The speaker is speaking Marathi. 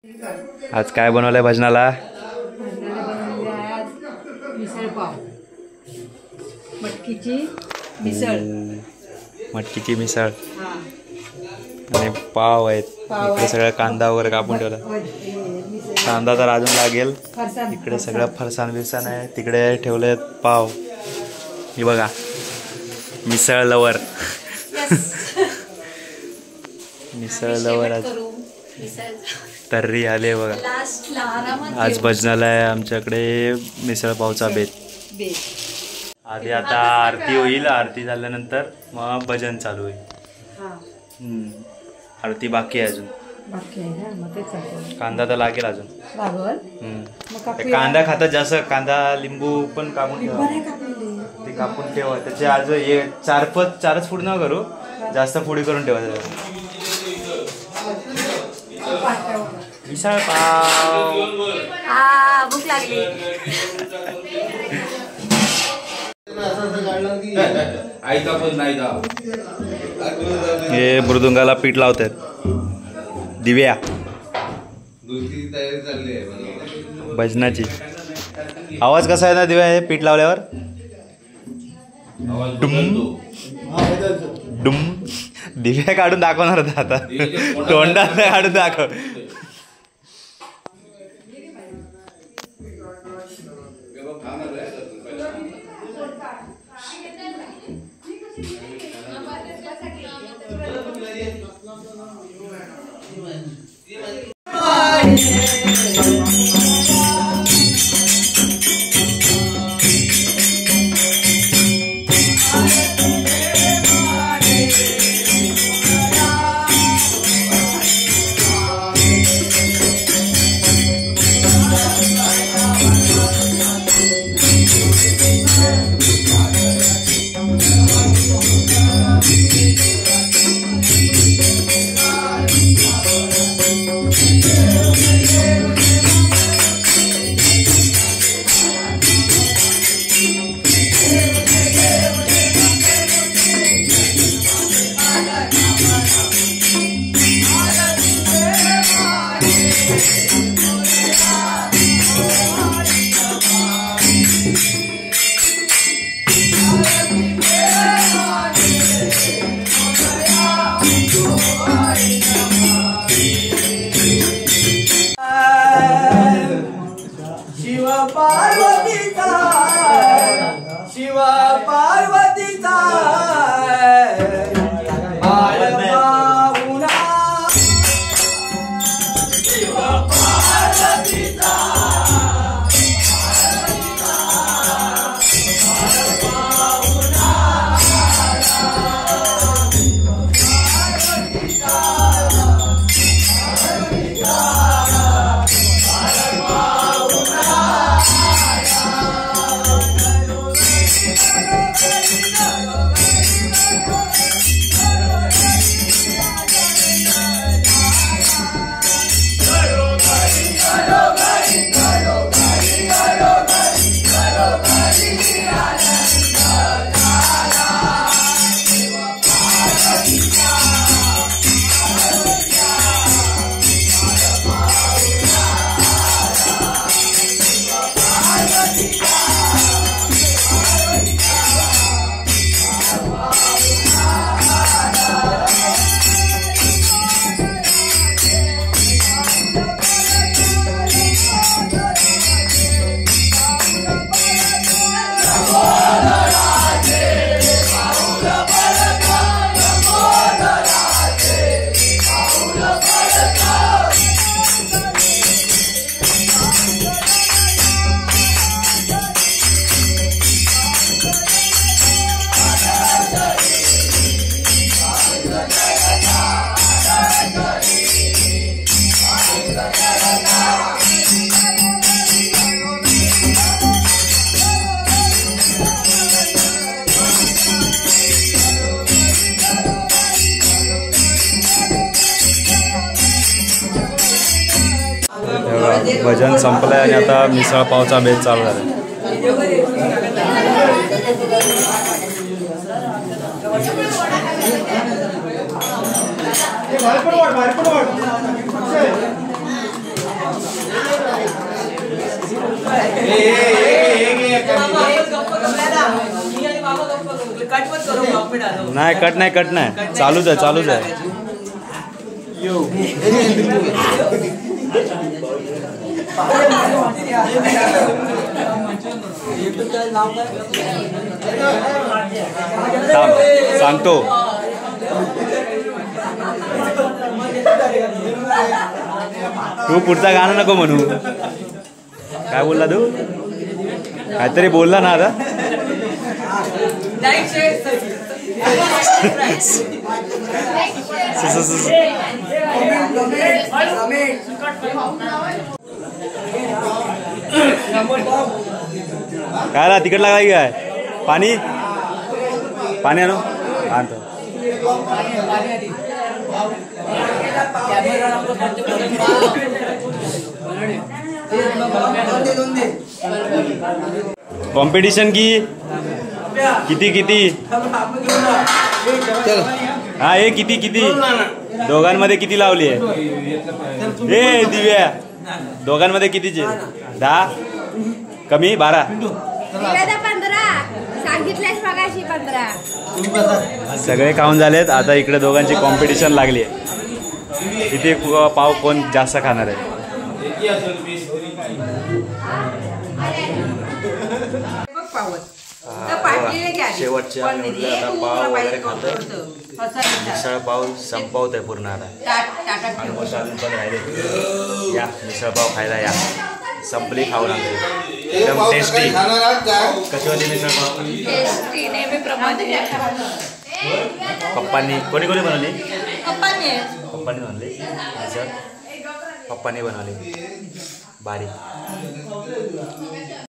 आज काय बनवलंय भजनाला? मिसळ पाव, मटकीची मिसळ, मटकीची मिसळ आणि पाव आहेत. इकडे सगळं कांदा वगैरे कापून ठेवला. कांदा तर अजून लागेल. इकडे सगळं फरसाण बिरसाण आहे. तिकडे ठेवले पाव. हे बघा, मिसळ लवर. मिसळ लवर आज तर्री आले बघा. आज भजनाला आहे आमच्याकडे मिसळ पावचा बेत. आधी आता आरती होईल. आरती झाल्यानंतर मग भजन चालू होईल. आरती बाकी आहे अजून. कांदा तर लागेल अजून. कांदा खातात जास्त. कांदा लिंबू पण कापून ठेवा. ते कापून ठेवा. त्याचे आज चारच फूड न करू, जास्त फुडी करून ठेवा. मिसळ पाव. भूक लागली. हे मृदुंगाला पीठ लावतात. दिव्या भजनाची. आवाज कसा आहे ना दिव्या हे पीठ लावल्यावर? डुम डुम. दिव्या काढून दाखवणार होता आता. तोंडात काढून दाखव. भजन संपलंय आणि आता मिसळ पावचा बेत चालू झाला. नाही कट नाही चालूच आहे थांब, सांगतो तू पुढचा गाणं नको म्हणू. काय बोलला तू? काहीतरी बोलला ना आता. काय तिकट लागाय काय? पाणी आणू आणतो. कॉम्पिटिशन की किती हा हे किती दोघांमध्ये किती लावली आहे? ए दिव्या दोघांमध्ये कितीचे? 10 कमी 12 सगळे खाऊन झालेत. आता इकडे दोघांची कॉम्पिटिशन लागली आहे. इथे पाव कोण जास्त खाणार आहे? शेवटच्या आता पाव वगैरे खातो. मिसळ पाव संपवत आहे पूर्ण आता. ऑलमोस्ट अजून पण राहिले. या मिसळ पाव खायला या. संपली खाऊन आणते. एकदम टेस्टी. कशी होती मिसळ पाव? पप्पांनी कोणी बनवली? पप्पांनी बनवली. पप्पांनी बनवली. भारी.